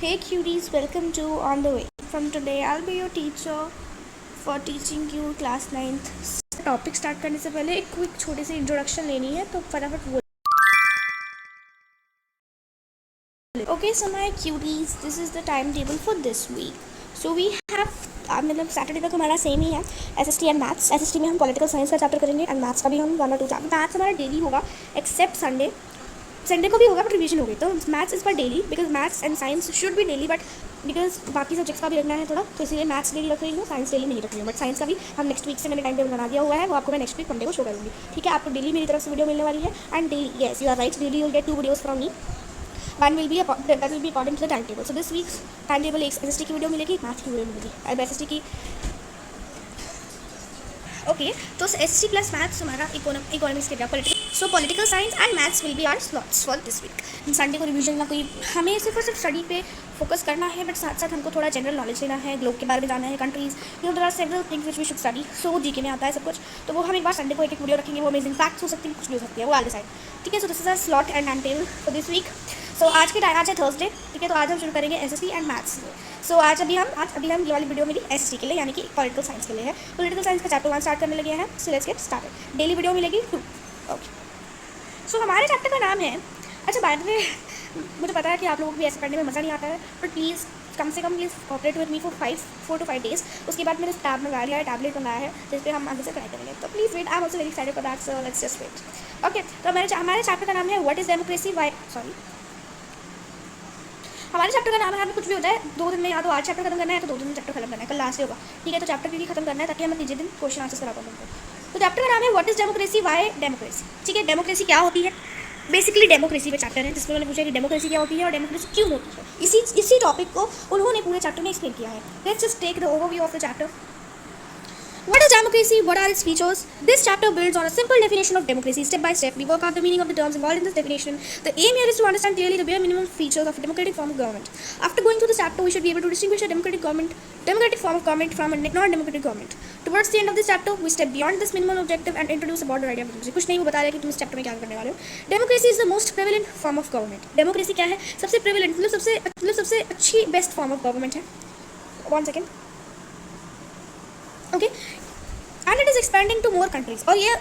Hey cuties, welcome to On the Way. From today, I'll be your teacher for teaching you class 9th. Topic start करने से पहले एक quick छोटी सी introduction लेनी है, तो फटाफट वो Okay, so my cuties, this is the timetable for this week. So we have मतलब सैटरडे तक हमारा सेम ही है SST एंड मैथ्स. SST में हम पॉलिटिकल साइंस का चैप्टर करेंगे एंड मैथ्स का भी हम 1 और 2 चैप्टर. मैथ्स हमारा डेली होगा एक्सेप्ट संडे को भी होगा बट रिवीजन होगी. तो मैथ्स इज़ पर daily because maths and science should be daily but because बाकी सब्जेक्ट्स का भी रखना है थोड़ा, तो इसलिए मैथ्स डेली रख रही हूँ, साइंस डेली नहीं रख रही हूँ. बट साइंस का भी हम नेक्स्ट वीक से मैंने टाइम टेबल बना दिया हुआ है, वो आपको मैं नेक्स्ट वीक मंडे को शो करूँगी. ठीक है, आपको डेली मेरी तरफ से वीडियो मिलने वाली है and daily yes you are right, daily you will get 2 videos from me. One will be that will be according to the time table. So this week's time table एक SST की video मिलेगी, math की video मिलेगी. अब SST की okay तो SST plus maths हमारा economics के political. So political science and maths will be our slots for this week. Sunday को रिवीजन ना कोई, हमें सिर्फ और सिर्फ स्टडी पे फोकस करना है बट साथ साथ हमको थोड़ा जनरल नॉलेज लेना है, ग्लोब के बारे में जाना है, countries, there are several things which we should study. So GK में आता है सब कुछ, तो वो हम एक बार संडे को एक वीडियो रखेंगे. वो अमेजिंग फैक्ट्स हो सकती है, कुछ भी हो सकती है, वो आगे साइड. ठीक है, so this is a slot and time table for this week. So आज है थर्सडे. ठीक है, तो आज हम शुरू करेंगे SST एंड मैथ्स. सो आज अभी हम ये वाली वीडियो मेरी SST के लिए यानी कि पॉलिटिकल साइंस के लिए है. पॉलिटिकल साइंस का चैप्टर 1 स्टार्ट करने लगे हैं. So let's get started. Daily video मिलेगी 2. ओके, सो हमारे चैप्टर का नाम है, अच्छा बाय द वे मुझे पता है कि आप लोगों को भी ऐसे पढ़ने में मज़ा नहीं आता है, बट प्लीज़ कम से कम please cooperate with me for 4 to 5 days. उसके बाद मैंने टैब मंगा लिया है, टैबलेट मंगाया है जिस पर हम आगे से ट्राई करेंगे. तो please wait, I am also very excited for that, so let's just wait. Okay, तो हमारे चैप्टर का नाम है व्हाट इज़ डेमोक्रेसी वाई हमारे चैप्टर का नाम है, हमें कुछ भी होता है 2 दिन में, या तो आज चैप्टर खत्म करना है तो 2 दिन में चैप्टर खत्म करना है, कल लास्ट होगा. ठीक है, तो चैप्टर भी खत्म करना है ताकि हमें तीसरे दिन क्वेश्चन आंसर करा पाऊँ. तो चैप्टर का नाम है what is democracy Y democracy. ठीक है, डेमोक्रेसी क्या होती है, बेसिकली डेमोक्रेसी पे चैप्टर है जिसमें मैंने पूछा कि डेमोक्रेसी क्या होती है और डेमोक्रेसी क्यों होती है. इसी टॉपिक को उन्होंने पूरे चैप्टर में एक्सप्लेन किया है. Let's just take the overview of the chapter. What is democracy? What are its features? This chapter builds on a simple definition of democracy. Step by step, we work out the meaning of the terms involved in this definition. The aim here is to understand clearly the bare minimum features of a democratic form of government. After going through this chapter, we should be able to distinguish a democratic form of government from a non-democratic government. Towards the end of this chapter, we step beyond this minimal objective and introduce a broader idea of democracy. कुछ नहीं वो बता रहा है कि तुम इस chapter में क्या करने वाले हो. Democracy is the most prevalent form of government. Democracy क्या है? सबसे prevalent मतलब सबसे अच्छी बेस्ट फॉर्म ऑफ गवर्नमेंट है. 1 second. Okay, and it is expanding to more countries. और ये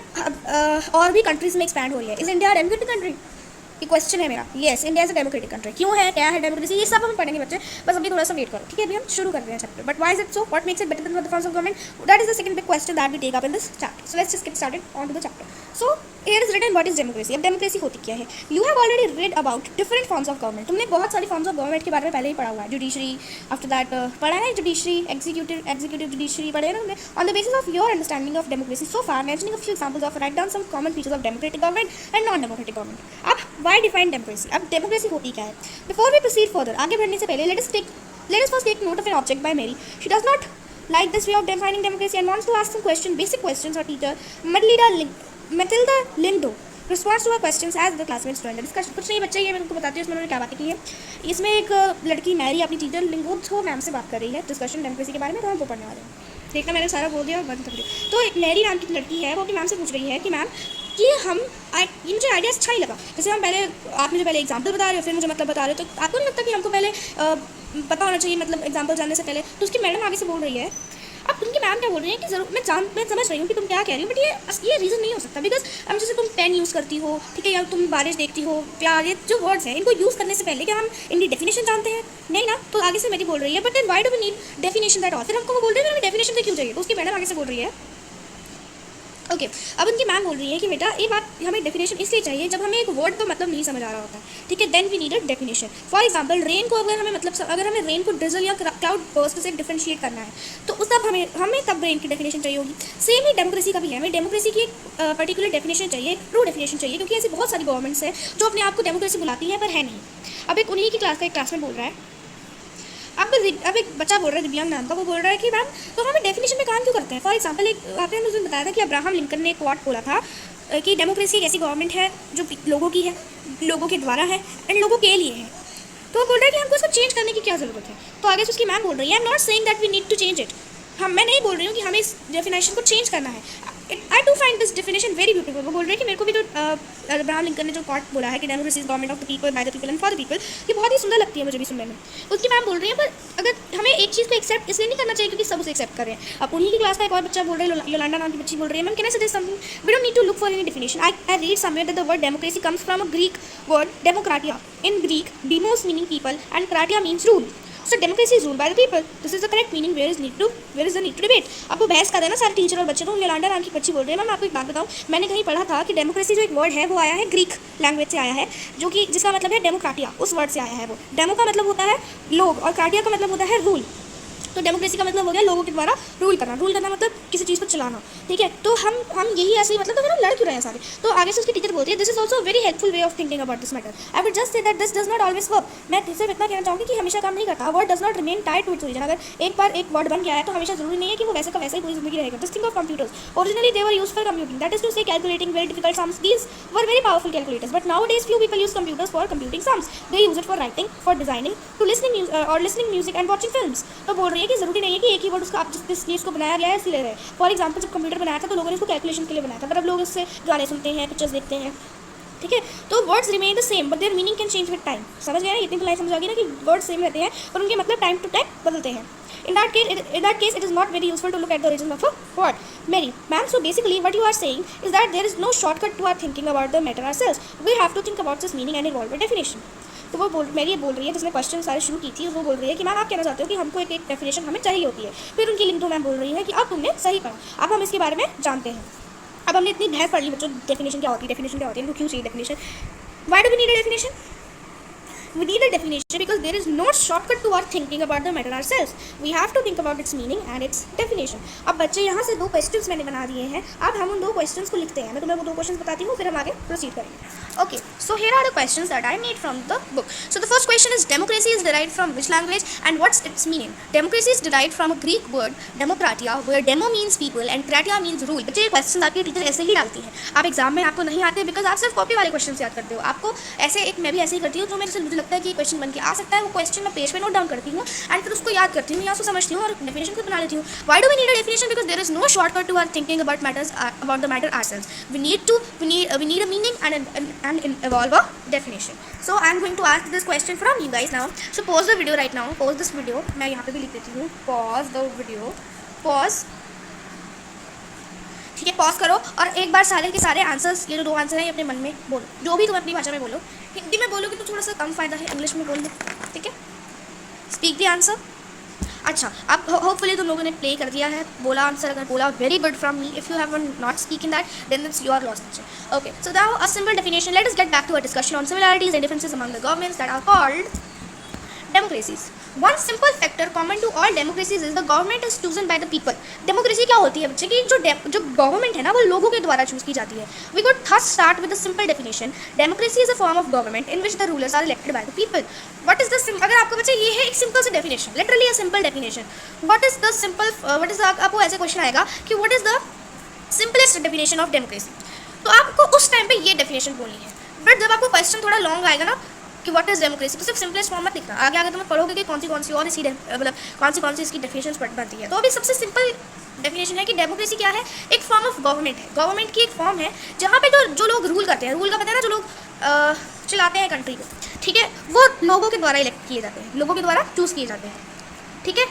और भी कंट्रीज में एक्सपैंड हो रही है. Is India democratic country? ये क्वेश्चन है मेरा. Yes, India is a democratic country. क्यों है, क्या है डेमोक्रेसी, ये सब हम पढ़ेंगे बच्चे, बस अभी थोड़ा सा वेट करो. ठीक है, अभी हम शुरू कर रहे हैं chapter. But why is it so, what makes it better than other forms of government, that is the second big question that we take up in this chapter. So let's just get started on to the chapter. So here is written what is democracy. अब democracy होती क्या है. You have already read about different forms of government. तुमने बहुत सारी forms of government के बारे में पहले ही पढ़ा हुआ है. जुडिशरी, आफ्टर दैट पढ़ा है जुडिशरी, एग्जीक्यूटिव जुडिशरी पढ़े ना हमने. On the basis of your understanding of democracy so far, mentioning a few examples of, write down some common features of democratic government and non democratic government. अब why define democracy. अब democracy होती क्या है. Before we proceed further, आगे बढ़ने से पहले let us first take note of an object by Mary. She does not like this way of defining democracy and wants to ask some basic questions. Our teacher Matilda Lindo responds to her questions as the classmates join the discussion. कुछ नहीं बच्चे, ये मैं तुमको बताती हूँ इसमें उन्होंने क्या बातें की है. इसमें एक लड़की मैरी अपनी टीचर लिंगो मैम से बात कर रही है डिस्कशन डेमोक्रेसी के बारे में. तो हम वो पढ़ने वाले हैं. देखना मैंने सारा बोल दिया और बंद कर दिया. तो एक मैरी नाम की लड़की है, वो अपनी मैम से पूछ रही है कि मैम कि ये मुझे आइडिया अच्छा ही लगा. जैसे आप मुझे पहले एग्जाम्पल बता रहे हो, फिर मुझे मतलब बता रहे हो, तो आपको नहीं लगता कि हमको पहले पता होना चाहिए मतलब एग्जाम्पल जानने से पहले. तो उसकी मैडम आगे से बोल रही है. अब तुमकी मैम क्या बोल रही है कि जरूर मैं समझ रही हूँ कि तुम क्या कह रही हो, बट ये रीज़न नहीं हो सकता. बिकॉज अब जैसे तुम पेन यूज़ करती हो, ठीक है, या तुम बारिश देखती हो, प्यार, ये जो वर्ड्स हैं इनको यूज़ करने से पहले क्या हम इनकी डेफिनेशन जानते हैं? नहीं ना. तो आगे से मेरी बोल रही है but then why do we need definition that all. फिर हमको वो बोल रहे हैं हमें डेफिनेशन क्यों चाहिए. तो उसकी मैडम आगे से बोल रही है ओके अब उनकी मैम बोल रही है कि बेटा ये बात हमें डेफिनेशन इसलिए चाहिए जब हमें एक वर्ड का मतलब नहीं समझ आ रहा होता है. ठीक है, then we need a definition. For example rain को अगर हमें रेन को ड्रिजल या क्लाउड बर्स्ट से डिफरेंशिएट करना है तो उस तब हमें तब रेन की डेफिनेशन चाहिए होगी. सेम ही डेमोक्रेसी का भी है. हमें डेमोक्रेसी की एक पर्टिकुलर डेफिनेशन चाहिए, ट्रू डेफिनेशन चाहिए, क्योंकि ऐसी बहुत सारी गवर्नमेंट्स हैं जो अपने आप को डेमोक्रेसी बुलाती है पर है नहीं. अब एक उन्हीं की क्लास का एक क्लासमेट बोल रहा है. अब एक बच्चा बोल रहा है दिव्यांग नाम का, वो बोल रहा है कि मैम तो हमें डेफिनेशन में काम क्यों करते हैं. फॉर एग्जांपल एक आपने मुझे बताया था कि अब्राहम लिंकन ने एक कोट बोला था कि डेमोक्रेसी एक ऐसी गवर्नमेंट है जो लोगों की है, लोगों के द्वारा है एंड लोगों के लिए है. तो वो बोल रहा है कि हमको इसको चेंज करने की क्या ज़रूरत है. तो आगे से उसकी मैम बोल रही है I am not saying that we need to change it. मैं नहीं बोल रही हूँ कि हमें इस डेफिनेशन को चेंज करना है. I do find this definition very beautiful. वो बोल रहे हैं कि मेरे को भी जो अब्राहम लिंकन ने जो कॉट बोला है कि democracy is government of the people bye the people and for the people, ये बहुत ही सुंदर लगती है मुझे भी सुनने में। उसकी मैम बोल रही है, पर अगर हमें एक चीज़ को एक्सेप्ट इसलिए नहीं करना चाहिए क्योंकि सब उसे एक्सेप्ट कर रहे हैं। अब उन्हीं की क्लास का एक और बच्चा बोल रहा है, योलांडा नाम की बच्ची बोल रही है, ma'am can I suggest something, we don't need to look for any definition. I read somewhere that the word democracy comes from a Greek word demokratia, in Greek demos meaning people and kratia means rule. So democracy is ruled by the people. This is the correct meaning. Where is the need to debate? अब वो बहस कर रहे हैं ना सारे teacher और बच्चे, तो योलांडा नाम की बच्ची बोल रही है, मैम आपको एक बात बताऊँ, मैंने कहीं पढ़ा था कि डेमोक्रेसी जो एक वर्ड है वो आया है ग्रीक लैंग्वेज से आया है, जो कि जिसका मतलब है डेमोक्राटिया, उस वर्ड से आया है वो। डेमो का मतलब होता है लोग और क्राटिया का मतलब होता है रूल। तो डेमोक्रेसी का मतलब हो गया लोगों के द्वारा रूल करना मतलब किसी चीज़ पर चलाना, ठीक है। तो हम यही ऐसे ही मतलब तो फिर हम लड़ क्यों रहे हैं सारे। तो आगे से उसकी टीचर बोलती है, this is also very helpful way of thinking about this matter. I would just say that this does not always work. मैं सिर्फ इतना कहना चाहूँगी कि हमेशा काम नहीं करता। Word does not remain tied to its origin. अगर एक बार एक वर्ड बन गया है तो हमेशा जरूरी नहीं है कि वो वैसे का वैसे ही पूरी जिंदगी रहेगा। Just think of computers, originally they were used for computing, that is to say calculating very difficult sums. These were very powerful calculators, but nowadays few people use computers for computing sums. They use it for writing, for designing, to listening music and watching films. तो बोल रही है कि जरूरी नहीं है कि एक ही वर्ड उसका आप जिस चीज़ को बनाया गया है इसलिए रहे। फॉर एग्जाम्पल जब कंप्यूटर बनाया था तो लोगों ने इसको कैलकुलेशन के लिए बनाया था, पर अब लोग इससे गाने सुनते हैं, पिक्चर्स देखते हैं, ठीक है। तो words remain the same but there meaning can change with time. समझ गए ना, इतनी लाइन समझ आ गई ना कि वर्ड्स सेम रहते हैं और उनके मतलब टाइम टू टाइम बदलते हैं। In that case, it is not very useful to look at the origin of a word. Mary, ma'am, so basically what you are saying is that there is no shortcut to our thinking about the matter ourselves. We have to think about this meaning and evolve a definition. तो वो मेरी ये बोल रही है जिसने question सारे शुरू की थी, वो बोल रही है कि मैम आप कहना चाहते हो कि हमको एक डेफिनेशन हमें चाहिए होती है। फिर उनकी लिंक तो मैम बोल रही है कि अब तुमने सही कहा, अब हम इसके बारे में जानते हैं। अब हमने इतनी बहस पढ़ ली बच्चों, डेफिनेशन क्या होती है, इनको क्यों चाहिए definition, why do we need a definition? We need a definition because there is no shortcut to our thinking about the matter ourselves. We have to think about its meaning and its definition. अब बच्चे यहाँ से 2 questions मैंने बना दिए हैं, अब हम उन 2 क्वेश्चंस को लिखते हैं। मैं तुम्हें वो 2 क्वेश्चंस बताती हूँ, फिर हम आगे प्रोसीड करेंगे। Okay, so here are the questions that I made from the book. So the first question is, democracy is derived from which language and what's its meaning? Democracy is derived from a Greek word demokratia, where demo means people and kratia means rule. बच्चे ये question आपके teacher ऐसे ही डालती है, आप exam में आपको नहीं आते बिकॉज आप सिर्फ कॉपी वाले क्वेश्चन याद करते हो। आपको ऐसे एक मैं भी ऐसे ही करती हूँ, जो मुझे लगता है कि क्वेश्चन बन के आ सकता है, वो क्वेश्चन मैं पेज पे नोट डाउन करती हूँ एंड फिर उसको याद करती हूँ या उसको समझती हूँ और डेफिनेशन खुद बना लेती हूँ। Why do we need a definition? Because there is no shortcut to our thinking about the matter ourselves. We need a meaning and evolve a definition. So I am going to ask this question from you guys now. So pause the video right now. Pause this video. मैं यहाँ पे भी लिख देती हूँ, pause the video. Pause. ठीक है, pause करो और एक बार सारे के सारे आंसर्स, ये जो 2 आंसर हैं, अपने मन में बोलो, जो भी तुम अपनी भाषा में बोलो। हिंदी में बोलोगे तो थोड़ा सा कम फायदा है, इंग्लिश में बोल दो, ठीक है। Speak the answer. अच्छा, अब होपफुली तुम लोगों ने प्ले कर दिया है, बोला आंसर, अगर बोला very good from me. If you have not speak in that then it's your loss answer. Okay, so now a simple definition, let us get back to a discussion on similarities and differences among the governments that are called democracies. One simple factor common to all democracies is the government is chosen by the people. Democracy क्या होती है बच्चे की, जो government है ना वो लोगों के द्वारा चूज की जाती है। We could thus start with a simple definition. Democracy is a form of government in which the rulers are elected by the people. What is the अगर आपको बच्चे ये है एक सिंपल सी definition, literally a simple definition. What is the आपको ऐसे question आएगा कि what is the simplest definition of democracy? तो आपको उस टाइम पे ये डेफिनेशन बोलनी है, बट जब आपको क्वेश्चन थोड़ा लॉन्ग आएगा ना कि व्हाट इज डेमोक्रेसी, तो सिर्फ सिंपलेस्ट फॉर्म मत लिखना, आगे तुम्हें पढ़ोगे कि कौन सी और इसकी मतलब कौन सी इसकी डेफिनेशंस बनती है। तो अभी सबसे सिंपल डेफिनेशन है कि डेमोक्रेसी क्या है, एक फॉर्म ऑफ गवर्नमेंट है। गवर्नमेंट की एक फॉर्म है जहाँ पे जो लोग रूल करते हैं, रूल का पता है ना, जो लोग चलाते हैं कंट्री को, ठीक है, वो लोगों के द्वारा इलेक्ट किए जाते हैं, लोगों के द्वारा चूज किए जाते हैं, ठीक है।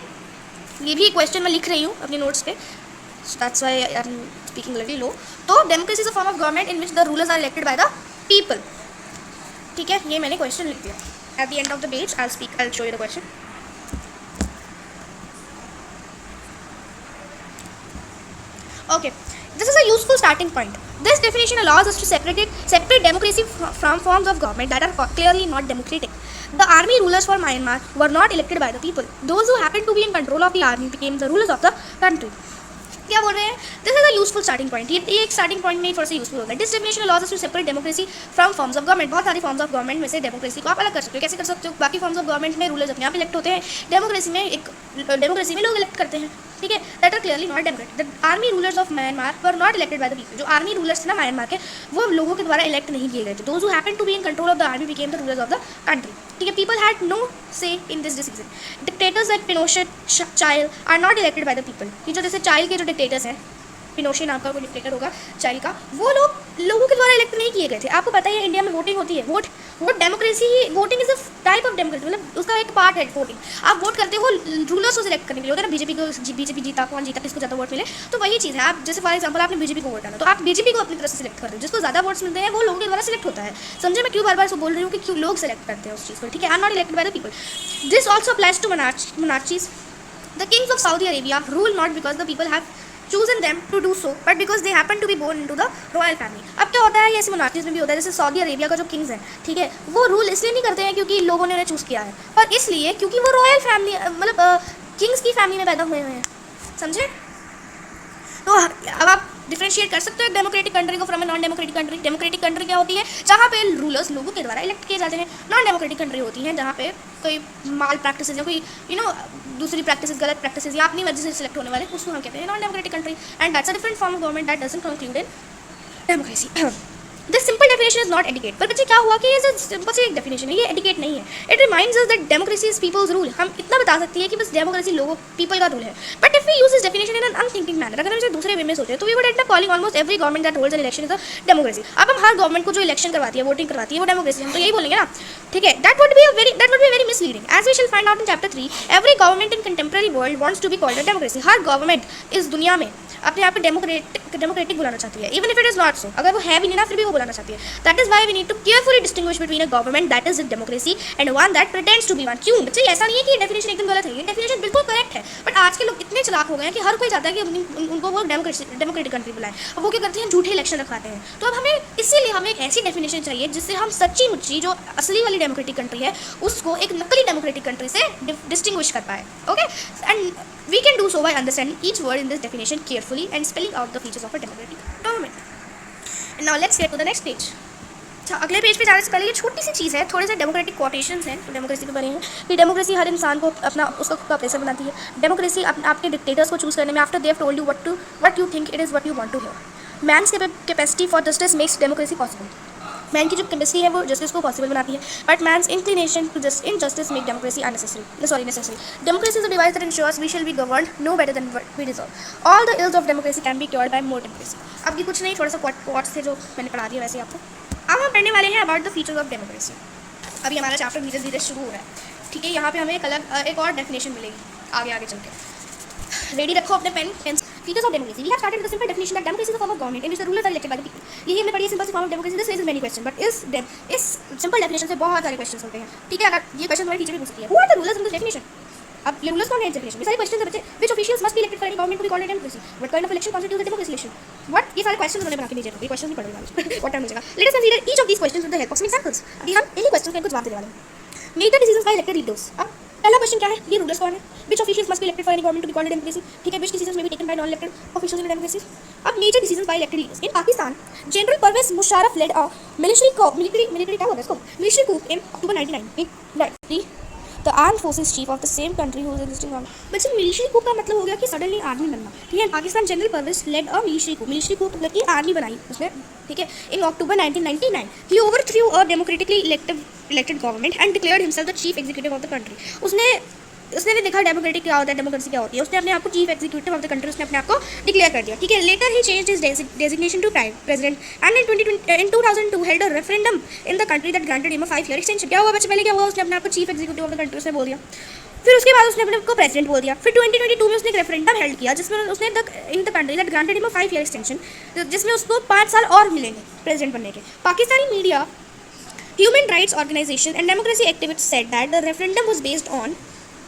ये भी क्वेश्चन मैं लिख रही हूँ अपने नोट्स पे, that's why I am speaking little low. तो democracy is a form of government in which the rulers are elected by the people, ठीक है। ये मैंने क्वेश्चन लिख दिया। At the end of the page I will show you the question. Okay, this is a useful starting point. This definition allows us to separate democracy from forms of government that are clearly not democratic. The army rulers for Myanmar were not elected by the people. Those who happened to be in control of the army became the rulers of the country. क्या बोल रहे हैं, this is a useful starting point. ये एक starting point में थोड़ा सा useful होता है। This definition allows us to separate democracy from forms of government. बहुत सारी फॉर्म्स ऑफ गवर्नमेंट में से डेमोक्रेसी को आप अलग कर सकते हो। कैसे कर सकते हो, बाकी फॉर्म्स ऑफ गवर्नमेंट में रूलर्स अपने आप इलेक्ट होते हैं, डेमोक्रेसी में लोग इलेक्ट करते हैं, ठीक है। That are clearly not democratic. The army rulers of Myanmar were not elected by the people. जो आर्मी रूलर्स थे ना म्यांमार के, वो लोगों के द्वारा इलेक्ट नहीं किए गए थे। Those who happened to be in control of the army became the rulers of the country, ठीक है। People had no say in this decision. Dictators like Pinochet, child are not elected by the people. ये जो जैसे child के जो dictators हैं, Pinochet नाम का कोई डिक्टेटर होगा चाइल्ड का, वो लोगों के द्वारा इलेक्ट नहीं किए गए थे। आपको पता ही है इंडिया में वोटिंग होती है, vote democracy he, voting is a type of democracy, मतलब उसका एक पार्ट है वोटिंग। आप वोट करते हो रूलर्स को सिलेक्ट करने के लिए, होता है ना, बीजेपी जीता, कौन जीता, किसको ज़्यादा वोट मिले, तो वही चीज़ है। आप जैसे फॉर एग्जाम्पल आपने बीजेपी को वोट डाला, तो आप बीजेपी को अपनी तरफ से सिलेक्ट कर रहे हो, जिसको ज़्यादा वोट्स मिलते हैं वो लोगों के द्वारा सिलेक्ट होता है। समझे मैं क्यों बार बार बोल रही हूँ कि क्यों लोग सिलेक्ट करते हैं उस चीज़ को, ठीक है। I am not elected by the people. This also applies to monarchies. The kings of Saudi Arabia rule not because the people have chosen them to do so, but because they happen to be born into the royal family. अब क्या होता है, ये ऐसे मोनार्चीज में भी होता है, जैसे सऊदी अरेबिया का जो किंग्स है, ठीक है, वो रूल इसलिए नहीं करते हैं क्योंकि लोगों ने उन्हें चूज़ किया है, पर इसलिए क्योंकि वो रॉयल फैमिली, मतलब किंग्स की फैमिली में पैदा हुए हुए हैं। समझे? तो अब आप डिफ्रेंशिएट कर सकते हो डेमोक्रेटिक कंट्री को from a non democratic country. Democratic country क्या होती है, जहाँ पे रूलर्स लोगों के द्वारा इलेक्ट किए जाते हैं। नॉन डेमोक्रेटिक कंट्री होती है जहाँ पे कोई माल प्रैक्टिस या कोई दूसरी प्रैक्टिस, गलत प्रैक्टिस या अपनी वजह से सिलेक्ट होने वाले, उसको हम कहते हैं non democratic country. And that's a different form of government that doesn't conclude in democracy. This simple definition is not adequate. पर बच्चे क्या हुआ कि ये सिंपल सी एक डेफिनेशन है, ये एडिकेट नहीं है। It reminds us that democracy is people's rule. हम इतना बता सकते हैं कि बस डेमोक्रेसी लोगों पीपल का रूल है। But if we use this definition in an unthinking manner, अगर हम इसे दूसरे वे में सोचें तो we would end up calling almost every government that holds an election is a democracy. अब हम हर गवर्नमेंट को जो इलेक्शन करवाती है, वोटिंग करवाती है, वो डेमोक्रेसी, हम तो यही बोलेंगे ना, ठीक है। That would be very misleading, as we shall find out in chapter 3। Every government in contemporary world wants to be called a democracy. हर गवर्नमेंट इस दुनिया में अपने आप को डेमोक्रेटिक बुलाना चाहती है, even if it is not so. अगर वो है भी नहीं ना, फिर भी वो बुलाना चाहती है। That is why we need to carefully distinguish between a government that is in democracy and one that pretends to be one. क्यों बच्चे, ऐसा नहीं है कि ये डेफिनेशन एकदम गलत है, ये डेफिनेशन बिल्कुल करेक्ट है। बट आज के लोग इतने चालाक हो गए हैं कि हर कोई चाहता है कि उनको वो डेमोक्रेटिक कंट्री बुलाएं। अब वो क्या करते हैं, झूठे इलेक्शन रखवाते हैं। तो अब इसीलिए हमें एक ऐसी डेफिनेशन चाहिए जिससे हम सच्ची मुच्ची जो असली वाली डेमोक्रेटिक कंट्री है उसको एक नकली डेमोक्रेटिक कंट्री से डिस्टिंग्विश कर पाए। Okay, and we can do so by understanding each word in this definition carefully and spelling out the features of a democratic government. And now let's get to the next page. अच्छा, अगले page पे जाने से पहले ये छोटी सी चीज़ है, थोड़े से डेमोक्रेटिक कोटेशंस हैं तो डेमोक्रेसी पे बने हैं कि डेमोक्रेसी हर इंसान को अपना उसका खुद का प्रेशर बनाती है। डेमोक्रेसी आपके डिक्टेटर्स को चूज़ करने में, after they have told you what you think, it is what you want to hear. Man's capacity for justice makes democracy possible. Man की जो कैपेसिटी है वो जस्टिस को पॉसिबल बनाती है, but man's inclination to injustice make democracy necessary. Democracy is a device that ensures we shall be governed no better than we deserve. All the ills of democracy can be cured by more democracy. अब ये कुछ नहीं, थोड़ा सा quotes थे जो मैंने पढ़ा दिया वैसे आपको। अब हम पढ़ने वाले हैं about the features of democracy. अभी हमारा चैप्टर धीरे धीरे शुरू हो रहा है, ठीक है। यहाँ पे हमें एक और डेफिनेशन मिलेगी आगे चल के। रेडी रखो अपने pen pens. Features of democracy, we have started with the simple definition that democracy is a form of government in which the rulers are elected by the people. यही हमने पढ़ी है, सिंपल सी form of democracy. This raises many question, but इस simple definition से बहुत सारे questions होते हैं, ठीक है। अगर ये क्वेश्चन हमारी टीचर भी पूछ सकती है, who are the rulers in this definition. अब ये रूलर्स कौन है इस डेफिनेशन में, सारे क्वेश्चंस है बच्चे। Which officials must be elected for any government to be called a democracy, what kind of election constitutes a democracy election, what, ये सारे क्वेश्चंस उन्होंने बना के भेजे हैं। ये क्वेश्चन नहीं पढ़ रहे हैं, व्हाट टाइम मिलेगा। Let us consider each of these questions with the help of some examples. अभी हम इन्हीं क्वेश्चंस के जवाब देने वाले हैं। Make the decisions by elected leaders. अब पहला क्वेश्चन क्या है, ये रूलर्स कौन है। Which officials must be elected for any government to be called a democracy, ठीक है। Which decisions may be taken by non-elected officials in a democracy। अब major decisions by elected leaders in Pakistan, General Pervez Musharraf led a military coup in October 1990। The armed forces chief of the same country who was existing government। बच्चे military coup का मतलब हो गया कि suddenly army बनना, ठीक है। Pakistan general Pervez led a military coup मतलब कि आर्मी बनाई उसने, ठीक है, इन October 1999। he overthrew a democratically elected government and declared himself the chief executive of the country। उसने देखा डेमोक्रेटिक क्या होता है, डेमोक्रेसी क्या होती है, उसने अपने आप को chief executive of the country उसने अपने आप को डिक्लेयर कर दिया, ठीक है। Later he changed his designation to president and in 2002 held a referendum in the country that granted him a 5 year extension. क्या हुआ बच्चे, पहले क्या हुआ, उसने अपने आप को chief executive of the country उसने बोल दिया, फिर उसके बाद उसने अपने को प्रेसिडेंट बोल दिया। फिर 2022 में उसने एक रेफरेंडम हेल्ड किया जिसमें उसने in the country that granted him a 5 year extension, जिसमें उसको 5 साल और मिलेंगे प्रेसिडेंट बनने के। Pakistani media, human rights organization and democracy activist said that the referendum was based on,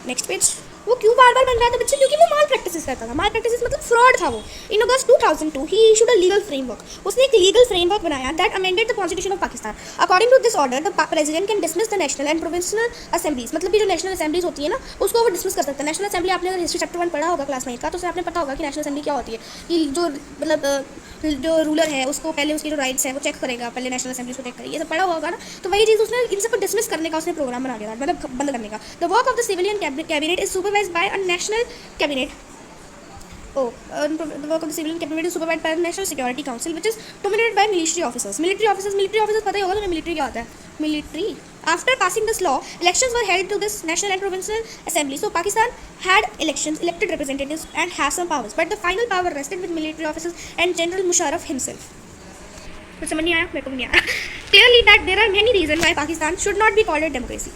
next page. वो क्यों बार बार बन रहा था बच्चे, क्योंकि वो माल प्रैक्टिस करता था। माल प्रैक्टिस मतलब फ्रॉड था वो। In August 2002 he issued a legal framework. उसने एक लीगल फ्रेमवर्क बनाया that amended the constitution of Pakistan. According to this order the president can dismiss the national and provincial assemblies, मतलब कि जो नेशनल असेंबलीज होती है ना उसको वो डिसमिस कर सकता है। नेशनल असेंबली आपने अगर हिस्ट्री चैप्टर 1 पढ़ा होगा क्लास 9 का, तो उससे आपने पता होगा कि नेशनल असेंबली क्या होती है, कि जो मतलब जो रूलर है उसको पहले उसके जो राइट्स है वो चेक करेगा, पहले नेशनल असेंबली को चेक करेगी, ये सब पढ़ा होगा ना। तो वही चीज़ उसने इन सबको डिसमिस करने का उसने प्रोग्राम बना दिया था, मतलब बंद करने का। The work of the civilian cabinet is supervised by a national cabinet the work of the civilian capability supervised by the National Security Council, which is dominated by military officers. Military officers पता ही होगा तुम्हें military क्या होता है? Military. After passing this law, elections were held to this national and provincial assembly. So Pakistan had elections, elected representatives, and has some powers. But the final power rested with military officers and General Musharraf himself. कुछ समझ नहीं आया, मेरे को भी नहीं आया. Clearly that there are many reasons why Pakistan should not be called a democracy.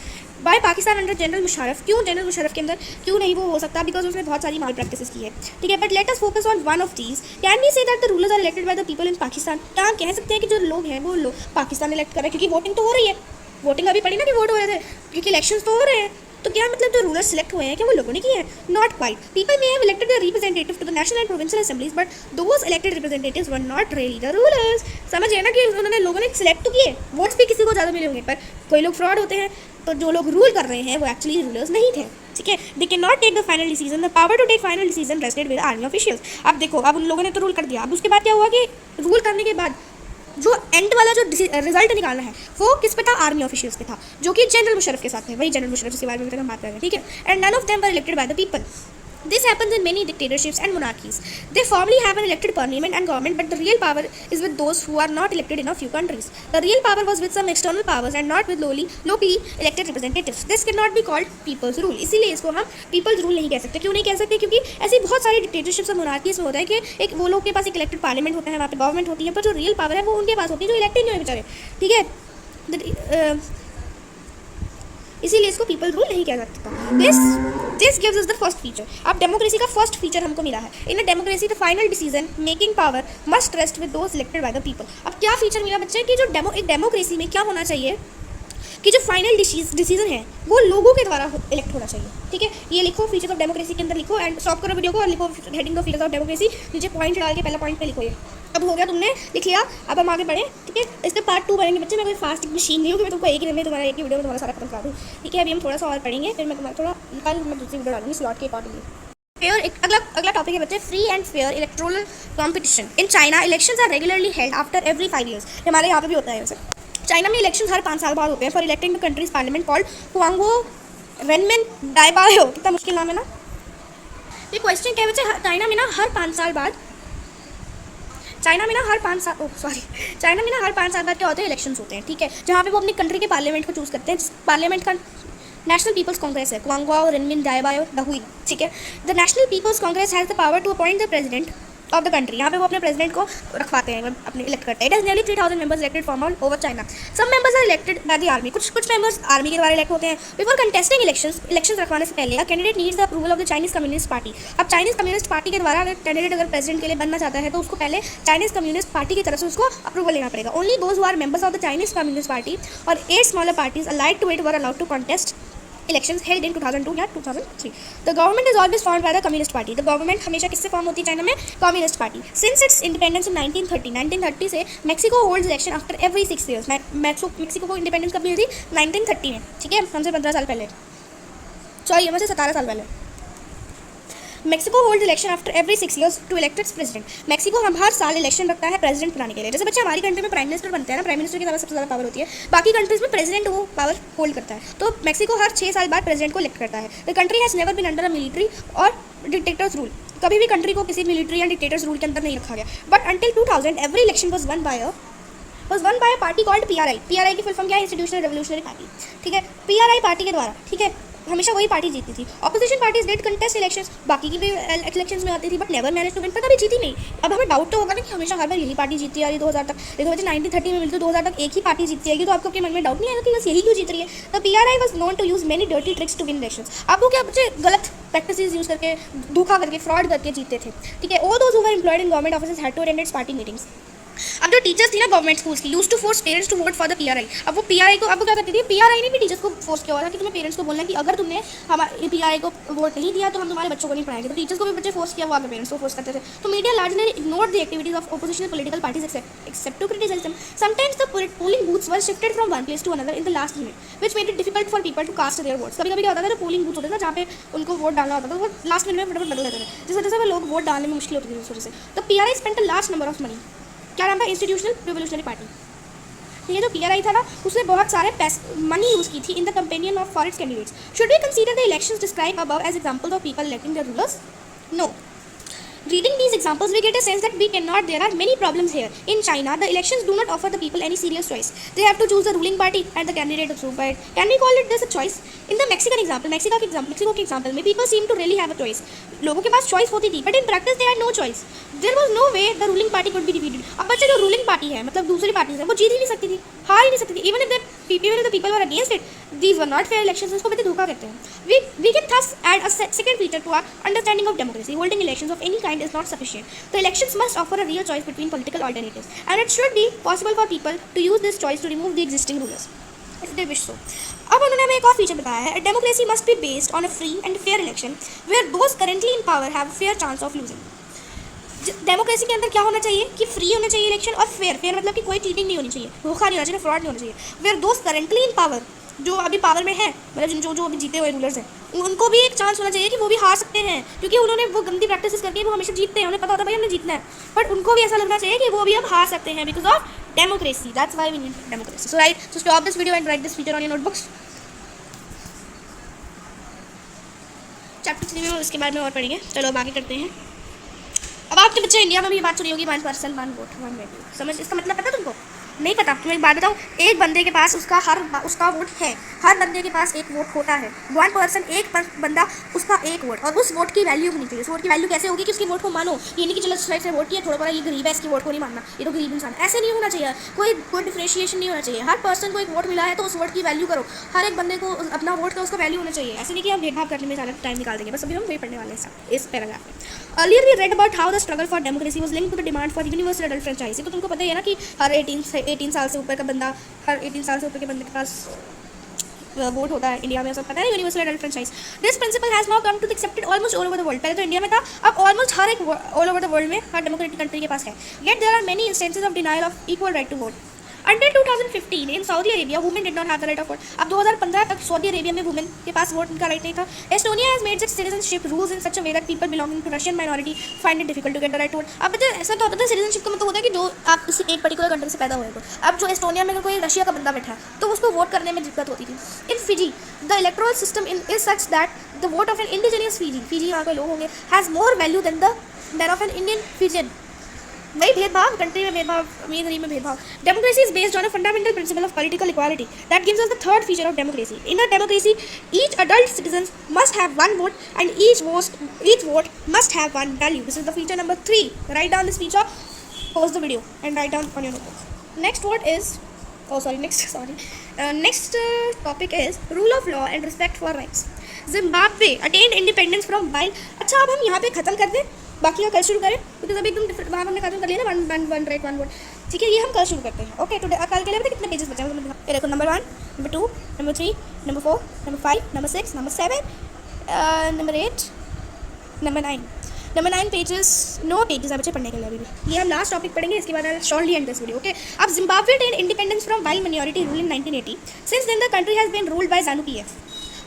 Why Pakistan under general Musharraf, क्यों जनरल मुशर्रफ के अंदर क्यों नहीं वो हो सकता? बिकॉज उसने बहुत सारी माल प्रैक्टिस की है, ठीक है. But let us focus on one of these. Can we say that the rulers are elected by the people in Pakistan? क्या कह सकते हैं कि जो लोग हैं वो लोग पाकिस्तान इलेक्ट कर रहे हैं? क्योंकि वोटिंग तो हो रही है, वोटिंग अभी पड़ी ना कि वोट हो रहे थे, क्योंकि इलेक्शन तो हो रहे हैं. तो क्या मतलब जो रूलर्स सिलेक्ट हुए हैं क्या वो लोगों ने किए हैं? Not quite. People may have elected the representative to the national and provincial assemblies, but those elected representatives were not really the rulers. समझिए ना कि उन्होंने लोगों ने सिलेक्ट तो किए, वोट्स भी किसी को ज़्यादा मिले होंगे, पर कोई लोग फ्रॉड होते हैं. तो जो लोग रूल कर रहे हैं वो एक्चुअली रूलर्स नहीं थे, ठीक है. They can not take the final decision. The power to take final decision rested with army officials. अब देखो, अब उन लोगों ने तो रूल कर दिया, अब उसके बाद क्या हुआ कि रूल करने के बाद जो एंड वाला जो रिजल्ट निकालना है वो किस पे था? आर्मी ऑफिशियल्स पे था, जो कि जनरल मुशर्रफ के साथ है. वही जनरल मुशर्रफ जिसके बारे में हम बात कर रहे हैं, ठीक है. And none of them were elected by the people. This happens in many dictatorships and monarchies. They formally have an elected parliament and government, but the real power is with those who are not elected in a few countries. The real power was with some external powers and not with locally elected representatives. This cannot be called people's rule. इसीलिए इसको हम people's rule नहीं कह सकते. क्यों नहीं कह सकते? क्योंकि ऐसी बहुत सारी dictatorships और monarchies में होता है कि एक वो लोग के पास एक elected parliament होता है, वहाँ पे government होती है, पर जो real power है वो उनके पास होती है जो elected नहीं हुए बेचारे, ठीक है. इसीलिए इसको पीपल रूल नहीं कह सकता. This gives us the first feature. अब डेमोक्रेसी का फर्स्ट फीचर हमको मिला है. In a democracy the final decision making power must rest with those elected by the people. अब क्या फीचर मिला बच्चे कि जो एक डेमोक्रेसी में क्या होना चाहिए कि जो फाइनल डिसीजन है वो लोगों के द्वारा इलेक्ट होना चाहिए, ठीक है. ये लिखो फीचर्स ऑफ डेमोक्रेसी के अंदर लिखो एंड स्टॉप करो वीडियो को और लिखो heading of features of democracy. नीचे पॉइंट डाल के पहला पॉइंट पे लिखो. ये अब हो गया, तुमने लिख लिया. अब हम आगे बढ़े, ठीक है. इसके पार्ट 2 बनेंगे बच्चे. मैं कोई फास्ट मशीन नहीं हूँ कि मैं तुमको एक ही में तुम्हारा एक ही वीडियो में तुम्हारा सारा खत्म करा दूँ, ठीक है. अभी हम थोड़ा सा और पढ़ेंगे, फिर मैं तुम्हारा थोड़ा कल मैं दूसरी वीडियो डालूंगी स्लॉट के अकॉर्डिंगली. फेयर. अगला टॉपिक है बच्चे free and fair electoral competition. In China elections are regularly held after every 5 years. हमारे यहाँ पे भी होता है वैसे. चाइना में इलेक्शन हर 5 साल बाद होते हैं for electing the country's parliament called Quanguo Renmin Daibiao. कितना मुश्किल नाम है ना. ये क्वेश्चन क्या है बच्चे? चाइना में ना हर 5 साल बाद चाइना में ना हर 5 साल बाद क्या होते हैं? इलेक्शंस होते हैं, ठीक है. जहाँ पे वो अपनी कंट्री के पार्लियामेंट को चूज़ करते हैं. पार्लियामेंट का नेशनल पीपल्स कांग्रेस है, हुआंगो रेनमिन डाइबायो दहुई, ठीक है. The national people's congress has the power to appoint the president of the country. यहाँ पे वो अपने प्रेसिडेंट को रखवाते हैं, अपने इलेक्ट करते हैं. It has nearly 3000 members elected from all over China. Some members are elected by the army. कुछ मेंबर्स आर्मी के द्वारा इलेक्ट होते हैं. बिफोर कंटेस्टिंग इलेक्शंस रखवाने से पहले candidate needs the approval of the Chinese Communist party. अब Chinese Communist party के द्वारा अगर कैंडिडेट अगर प्रेसिडेंट के लिए बनना चाहता है तो उसको पहले चाइनीज कम्युनिस्ट पार्टी की तरफ से उसको अप्रूवल लेना पड़ेगा. Only those who are members of the Chinese Communist Party और 8 smaller parties allied to it were allowed to contest elections held in 2002 या 2003. The government is always formed by the Communist Party. The government हमेशा किससे form होती है China में? Communist party. Since its independence in 1930 से Mexico holds election after every 6 years. Mexico को independence कब मिली थी? 1930 में, ठीक है. हमसे 15 साल पहले, सॉरी हमसे 17 साल पहले. Mexico hold election after every 6 years to elect its president. Mexico हम हर साल इलेक्शन रखता है प्रेसिडेंट बनाने के लिए. जैसे बच्चे हमारी कंट्री में प्राइम मिनिस्टर बनते हैं ना, प्राइम मिनिस्टर की तरह सबसे ज़्यादा पावर होती है. बाकी कंट्रीज में प्रेसिडेंट वो पावर होल्ड करता है. तो मेक्सिको हर 6 साल बाद प्रेसिडेंट को इलेक्ट करता है. The country has never been under a military or dictator's rule. कभी भी कंट्री को किसी मिलिट्री या डिक्टेटर्स रूल के अंदर नहीं रखा गया. But until 2000 every election was one by a party called PRI. PRI की फुल फॉर्म क्या है? इंस्टीट्यूशनल रेवोल्यूशनरी पार्टी, ठीक है. PRI पार्टी के द्वारा, ठीक है, हमेशा वही पार्टी जीती थी. Opposition parties did contest elections. बाकी की भी इलेक्शंस में आती थी but never manage to win. पर कभी जीती नहीं. अब हमें डाउट तो होगा ना कि हमेशा हर बार यही पार्टी जीती आ रही 2000 तक. देखो बच्चे 1930 में मिलती 2000 तक एक ही पार्टी जीती आएगी तो आपको अपने मन में डाउट नहीं आएगा कि बस यही क्यों जीत रही है. तो PRI was known to use many dirty tricks to win elections. अब वो क्या बच्चे गलत प्रैक्टिस यूज करके, धोखा करके, फ्रॉड करके जीते थे, ठीक है. All those who were employed in government offices had to attend its party meetings. अब जो टीचर्स थी ना गवर्नमेंट स्कूल्स की used to force parents to vote for the PRI. अब वो PRI को अब वो क्या करती थी? PRI ने भी टीचर्स को फोर्स किया हुआ था कि तुम्हें पेरेंट्स को बोलना है कि अगर तुमने हमारे PRI को वोट नहीं दिया तो हम तुम्हारे बच्चों को नहीं पढ़ाएंगे. तो टीचर्स को भी बच्चे फोर्स किया हुआ, पेरेंट्स को फोर्स करते थे. तो media largely ignored the activities of oppositional political parties except to criticise them. Sometimes the polling booths were shifted from one place to another in the last minute which made it difficult for people to cast their votes. कभी कभी क्या होता था जो polling booth होते थे जहाँ पे उनको वोट डालना होता था वो लास्ट मिनट में फटाफट बदल देते थे, जिस वजह से वो लोग वोट डालने में मुश्किल होती थी उस वजह से. तो PRI spent a large number of money. क्या नाम था? Institutional revolutionary party. ये जो PRI था ना उसने बहुत सारे मनी यूज़ की थी in the campaign of for its candidates. Should we consider the elections describe above as example of people electing their rulers? No. Reading these examples, we get a sense that there are many problems here. In China, the elections do not offer the people any serious choice. They have to choose the ruling party and the candidate approved by it. Can we call it this a choice? In the Mexico के example में people seem to really have a choice. लोगों के पास choice होती थी, but in practice they had no choice. There was no way the ruling party could be defeated. अब बच्चे जो ruling party है, मतलब दूसरी पार्टी है, वो जीत ही नहीं सकती थी, हार ही नहीं सकती थी. Even if the people were against it, these were not fair elections. इसको बच्चे धोखा कहते हैं. We can thus add a second feature to our understanding of democracy. Holding elections of any kind is not sufficient. The elections must offer a real choice between political alternatives, and it should be possible for people to use this choice to remove the existing rulers if they wish so. अब उन्होंने हमें एक और feature बताया है. Democracy must be based on a free and fair election where those currently in power have fair chance of losing. Democracy के अंदर क्या होना चाहिए कि फ्री होना चाहिए इलेक्शन, और फेयर मतलब कि कोई चीटिंग नहीं होनी चाहिए, धोखा नहीं होना चाहिए, फ्रॉड नहीं होना चाहिए. Where those currently in power, जो अभी पावर में है, मतलब जो अभी जीते हुए रूलर्स हैं, उनको भी एक चांस होना चाहिए कि वो भी हार सकते हैं, क्योंकि उन्होंने वो गंदी प्रैक्टिस करके वो हमेशा जीतते हैं, उन्हें पता होता है भाई हमने जीतना है, बट उनको भी ऐसा लगना चाहिए कि वो भी अब हार सकते हैं because of democracy. That's why we need democracy. So write, so stop this video and write this feature on your notebooks. Chapter 3 में उसके बाद में और पढ़ेंगे. चलो अब आगे करते हैं. अब आपके बच्चे इंडिया में भी बात सुनी होगी 1% 1 वोट 1 वैल्यू. समझ इसका मतलब पता तुमको? नहीं पता? तुम्हें एक बात बताऊँ, एक बंदे के पास उसका वोट है, हर बंदे के पास एक वोट होता है. 1% एक बंदा उसका एक वोट, और उस वोट की वैल्यू होनी चाहिए. उस वोट की वैल्यू कैसे होगी कि उसकी वोट को मानो, ये नहीं कि चलो स्ट्राइक से वोट किया, थोड़ा बड़ा ये गरीब है इसकी वोट को नहीं मानना, ये तो गरीब इंसान. ऐसे नहीं होना चाहिए. कोई डिफ्रेशिएशन नहीं होना चाहिए. हर पर्सन को एक वोट मिला है तो उस वोट की वैल्यू करो. हर एक बंदे को अपना वोट का उसका वैल्यू होना चाहिए. ऐसे नहीं कि हम भेदभाव करने में ज़्यादा टाइम निकाल देंगे. बस अभी हम वही पढ़ने वाले हैं इस पैराग्राफ में. Earlier we read about how the struggle for democracy was linked to the demand for universal adult franchise. तो तुमको पता ही है ना कि हर 18 साल से ऊपर का बंदा, हर 18 साल से ऊपर के बंदे के पास वोट होता है. इंडिया में सब पता है, universal adult franchise. This principle has now come to accepted almost all over the world. पहले तो इंडिया में था, अब ऑलमोस्ट हर एक ऑल ओवर द वर्ल्ड में हर डेमोक्रेटिक कंट्री के पास है. Yet there are many instances of denial of equal right to vote. Until 2015 in Saudi Arabia, women did not have the right of vote. अब 2015 तक Saudi Arabia में women के पास vote का right नहीं था. Estonia has made its citizenship rules in such a way that people belonging to Russian minority find it difficult to get the right to vote. अब ऐसा तो होता था, सिटीजनशिप का मतलब होता है कि जो आप किसी एक पर्टिकुलर कंट्री से पैदा हुए हो. अब जो एस्टोनिया में कोई रशिया का बंदा बैठा है तो उसको वोट करने में दिक्कत होती थी. In Fiji the electoral system is such that the vote of an indigenous Fiji यहाँ के लोग होंगे has more value than of an Indian Fijian. वही भेदभाव, कंट्री में भेदभाव, अमीर गरीब में भेदभाव. Democracy is based on a fundamental principle of political equality that gives us the third feature of democracy. In a democracy each adult citizen must have one vote and each vote must have one value. This is the feature number 3. Write down this feature, pause the video and write down on your notebook. Next topic is rule of law and respect for rights. Zimbabwe attained independence from wild. अच्छा, अब हम यहाँ पे ख़त्म कर दें, बाकी का कल शुरू करें, क्योंकि अभी एकदम वहाँ हमने खत्म कर लिया ना 1 राइट 1 वोट. ठीक है, ये हम कल शुरू करते हैं. ओके, टुडे कल के लिए कितने पेजेस बचे हैं ये देखो. Number 1, number 2, number 3, number 4, number 5, number 6, number 7, number 8, number 9. Number 9 pages, 9 pages बच्चे पढ़ने के लिए. अभी भी ये हम लास्ट टॉपिक पढ़ेंगे, इसके बाद shortly end this video. Okay, अब Zimbabwe attained independence from white minority rule in 1980. Since then the country has been ruled by ZANU-PF.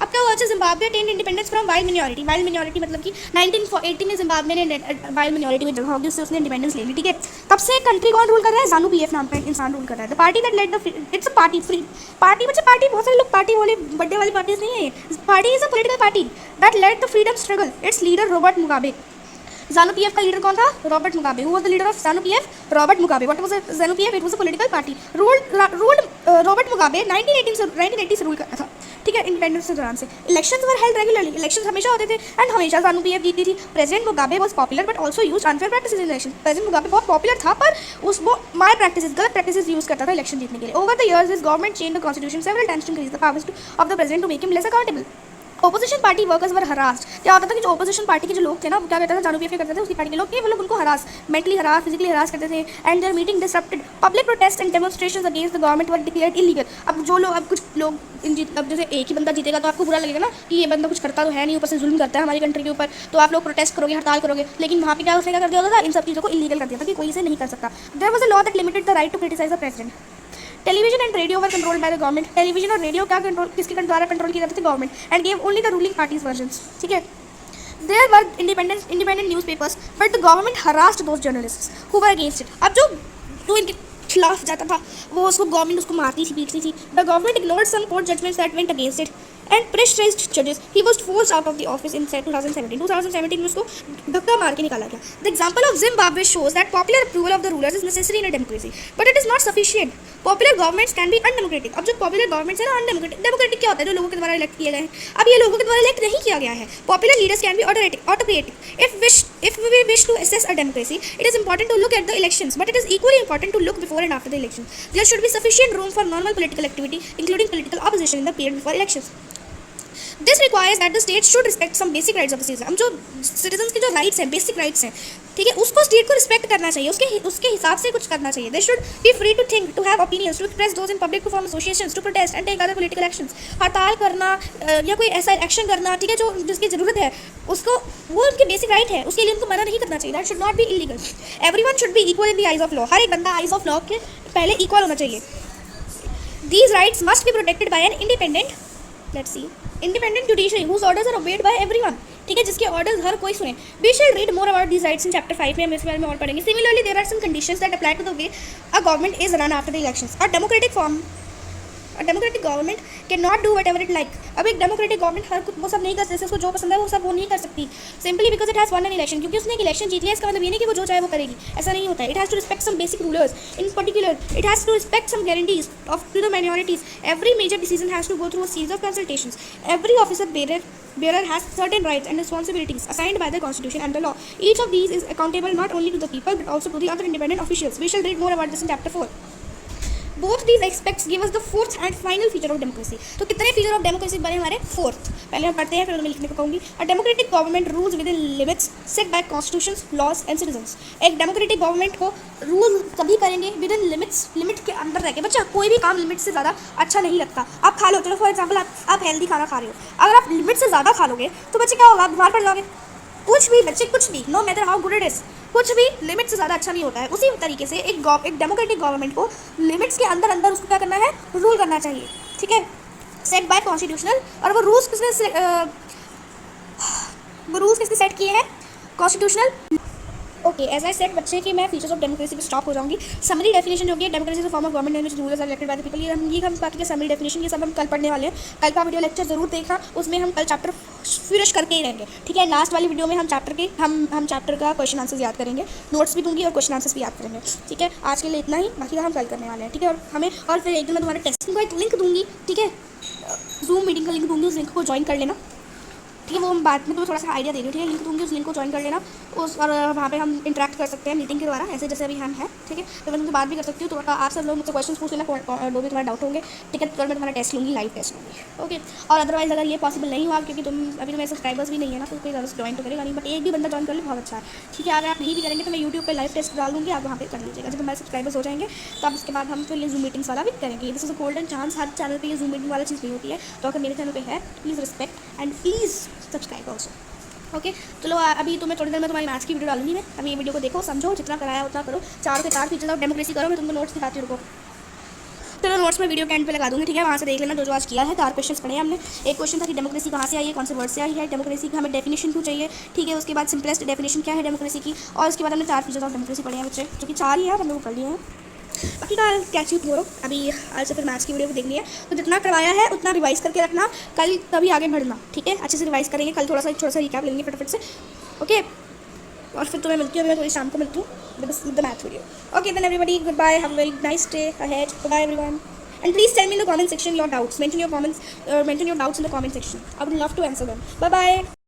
अब क्या हुआ? अच्छा, Zimbabwe attained independence from white minority मतलब कि 1980 में जिम्बाब्वे ने वाइल्ड मिनॉरिटी में जगह होगी, उससे उसने इंडिपेंडेंस ले ली. ठीक है, तब से कंट्री कौन रूल कर रहा है? ZANU-PF नाम का इंसान रूल कर रहा है. The party that led the it's a party free party. बच्चे पार्टी, बहुत सारे लोग पार्टी बोले, बर्थडे वाली पार्टीज नहीं है. Party is a political party that led the freedom struggle. Its leader Robert Mugabe. ZANU-PF का लीडर कौन था? Robert Mugabe. Who was the leader of ZANU-PF? Robert Mugabe. What was ZANU-PF? It was a political party. Ruled Robert Mugabe 1980 से rule करता था. ठीक है, independence के दौरान से. Elections were held regularly. Elections हमेशा होते थे एंड हमेशा ZANU-PF जीती थी. President Mugabe was popular but also used unfair practices in election. President Mugabe बहुत पॉपुलर था पर वो गलत प्रैक्टिसेस यूज करता था इलेक्शन जीतने के लिए. Over the years his government change the constitution several times to increase the powers of the president to make him less accountable. Opposition party workers were harassed. क्या होता था कि जो ऑपोजिशन पार्टी के जो लोग थे ना, क्या कहता था ZANU-PF करते थे उसकी पार्टी के लोग, वो लोग उनको मेंटली हरास, फिजिकली हरास करते थे. And their meeting disrupted. Public protest and demonstrations against the government were declared illegal. अब कुछ लोग अब जैसे एक ही बंदा जीतेगा तो आपको बुरा लगेगा ना कि ये बंदा कुछ करता तो है नहीं, ऊपर से जुल्म करता है हमारी कंट्री के ऊपर, तो आप लोग प्रोटेस्ट करोगे, हड़ताल करोगे. लेकिन वहाँ पे क्या उसने क्या कर दिया होता था? इन सब चीज़ों को इलीगल कर दिया था कि कोई इसे नहीं कर सकता. There was a law that limited the right to criticise the president. Television and radio were controlled by the government. Television और रेडियो क्या कंट्रोल, किसके द्वारा कंट्रोल किए जाते थे? Government. And gave only the ruling parties versions. ठीक है, there were independent newspapers but the government harassed those journalists who were against it. अब जो इनके खिलाफ जाता था वो गवर्नमेंट उसको मारती थी, पीटती थी. The government ignored some court judgments that went against it and pressurized judges. He was forced out of the office in 2017. 2017 में उसको धक्का मार के निकाला गया. The example of Zimbabwe shows that popular approval of the rulers is necessary in a democracy, but it is not sufficient. Popular governments can be undemocratic. अब जो popular governments है ना undemocratic. Democratic क्या होता है? जो लोगों के द्वारा elect किए गए हैं. अब ये लोगों के द्वारा elect नहीं किया गया है. Popular leaders can be autocratic. If we wish to assess a democracy, it is important to look at the elections, but it is equally important to look before and after the elections. There should be sufficient room for normal political activity, including political opposition in the period before elections. This requires that the state should respect some basic rights of the citizen. हम जो citizens के जो rights हैं, basic rights हैं, ठीक है, उसको state को respect करना चाहिए, उसके हिसाब से कुछ करना चाहिए. They should be free to think, to have opinions, to express those in public, to form associations, to protest and take other political actions. हड़ताल करना या कोई ऐसा एक्शन करना, ठीक है, जो जिसकी ज़रूरत है, उसको वो उनकी बेसिक राइट है, उसके लिए उनको मना नहीं करना चाहिए. That should not be illegal. Everyone should be equal in the eyes of law. हर एक बंदा eyes of law के पहले equal होना चाहिए. These rights must be protected by an independent judiciary whose orders are obeyed by everyone. ठीक है, जिसके orders हर कोई सुने. We shall read more about these rights in chapter 5 में हम इसके बारे में और पढ़ेंगे. Similarly, there are some conditions that apply to the way a government is run after the elections. A democratic government cannot do whatever it like. अब एक democratic government हर कुछ वो सब नहीं कर सकती, उसको जो पसंद है वो सब वो नहीं कर सकती. Simply because it has won an election. क्योंकि उसने एक election जीत लिया, इसका मतलब ये नहीं कि वो जो चाहे वो करेगी. ऐसा नहीं होता है. It has to respect some basic rulers. In particular, it has to respect some guarantees to the minorities. Every major decision has to go through a series of consultations. Every officer bearer has certain rights and responsibilities assigned by the constitution and the law. Each of these is accountable not only to the people but also to the other independent officials. We shall read more about this in chapter 4. Both these aspects give us the fourth and final feature of democracy. तो कितने feature of democracy बने हमारे? Fourth. पहले हम पढ़ते हैं, फिर मैं लिखने को कहूँगी. A democratic government rules within limits set by constitutions, laws and citizens. एक democratic government को rule तभी करेंगे within limit के अंदर रह के. बच्चा कोई भी काम limit से ज़्यादा अच्छा नहीं लगता. आप खा लो, चलो for example आप healthy खाना खा रहे हो. अगर आप limit से ज़्यादा खा लोगे तो बच्चे क्या होगा? बीमार पड़ जाओगे. कुछ भी बच्चे, कुछ भी, no matter how good it is, कुछ भी लिमिट से ज़्यादा अच्छा नहीं होता है. उसी तरीके से एक डेमोक्रेटिक गवर्नमेंट को लिमिट्स के अंदर उसको क्या करना है? रूल करना चाहिए. ठीक है, सेट बाय कॉन्स्टिट्यूशनल. और वो रूल्स किसने सेट किए हैं? Constitutional. Okay, as I said बच्चे कि मैं फीचर्स ऑफ डेमोक्रेसी पे स्टॉप हो जाऊंगी. समरी डेफिनेशन जो कि democracy is a form of government in which rulers are elected by the people. ये हम बात की समरी डेफिनेशन, ये सब हम कल पढ़ने वाले हैं. कल का वीडियो लेक्चर जरूर देखना, उसमें हम कल चैप्टर फिनिश करके ही रहेंगे. ठीक है, लास्ट वाली वीडियो में हम चैप्टर का क्वेश्चन आंसर्स याद करेंगे, नोट्स भी दूंगी और क्वेश्चन आंसर्स भी याद करेंगे. ठीक है, आज के लिए इतना ही, बाकी का हम कल करने वाले हैं. ठीक है, और फिर एक दिन मैं तुम्हारे टेस्टिंग का एक लिंक दूंगी. ठीक है, जूम मीटिंग का लिंक दूंगी, उस लिंक को ज्वाइन कर लेना. ठीक है, वो हम बाद में तो थोड़ा सा आइडिया दे रही हूँ. ठीक है, लिंक दूंगी, उस लिंक को ज्वाइन कर लेना. और वहाँ पे हम इंटरेक्ट कर सकते हैं मीटिंग के द्वारा, ऐसे जैसे अभी हम हैं. ठीक है, तो मैं तुमसे बात भी कर सकती हूँ. तो आप सब लोग मुझसे क्वेश्चन पूछ लेना, जो भी तुम्हारे डाउट होंगे. ठीक है, तो मैं तुम्हारा टेस्ट लूँगी, लाइव टेस्ट लूँगी. ओके, और अदरवाइज अगर ये पॉसिबल नहीं हुआ, क्योंकि अभी तुम्हें सब्सक्राइबर्स भी नहीं है ना, तो कोई ज़्यादा ज्वाइन तो करेगा नहीं, बट एक भी बंदा ज्वाइन कर ले बहुत अच्छा है. ठीक है, अगर आप नहीं भी करेंगे तो मैं यूट्यूब पर लाइव टेस्ट डाल दूँगी, आप वहाँ पे कर लीजिएगा. जब हमारे सब्सक्राइबर्स हो जाएंगे तो अब उसके बाद हम फिर ये जूम मीटिंग्स वाला भी करेंगे. This is a golden chance. Her channel पे ये जूम मीटिंग वाला चीज़ नहीं होती है. तो अगर मेरे चैनल पे है, please respect and please subscribe also. Okay, चलो अभी तुम्हें थोड़ी देर में तुम्हारी मैथ्स की वीडियो डालूंगी मैं. अभी ये वीडियो को देखो, समझो, जितना कराया उतना करो. 4 के 4 फीचर्स ऑफ डेमोक्रेसी करो. मैं तुमको नोट्स दिखाती हूँ, रुको. चलो नोट्स में वीडियो के एंड पे लगा दूँगी. ठीक है, वहाँ से देख लेना जो आज किया है. 4 क्वेश्चन पढ़े हमने. एक क्वेश्चन था कि डेमोक्रेसी कहाँ से आई है, कौन से वर्ड से आई है. डेमोक्रेसी की हमें डेफिनेशन क्यों चाहिए. ठीक है, उसके बाद सिंपलेस्ट डेफिनेशन क्या है डेमोक्रेसी की. और उसके बाद हमने 4 फीचर्स ऑफ डेमोक्रेसी पढ़े हैं बच्चे, जो कि 4 ही है, हमने वो पढ़ लिए हैं. बाकी का कैच यू टुमारो. अभी आज से फिर मैथ्स की वीडियो को देखनी है, तो जितना करवाया है उतना रिवाइज करके रखना. कल तभी आगे बढ़ना. ठीक है, अच्छे से रिवाइज करेंगे. कल थोड़ा सा रिकैप लेंगे फटाफट से. ओके, और फिर तुम्हें मिलती हूँ, मैं थोड़ी शाम को मिलती हूँ with the math video. Okay, then everybody goodbye, have a very nice day ahead. Bye everyone, and please tell me in the comment section your doubts. Mention your doubts in the comment section. I would love to answer them. Bye bye.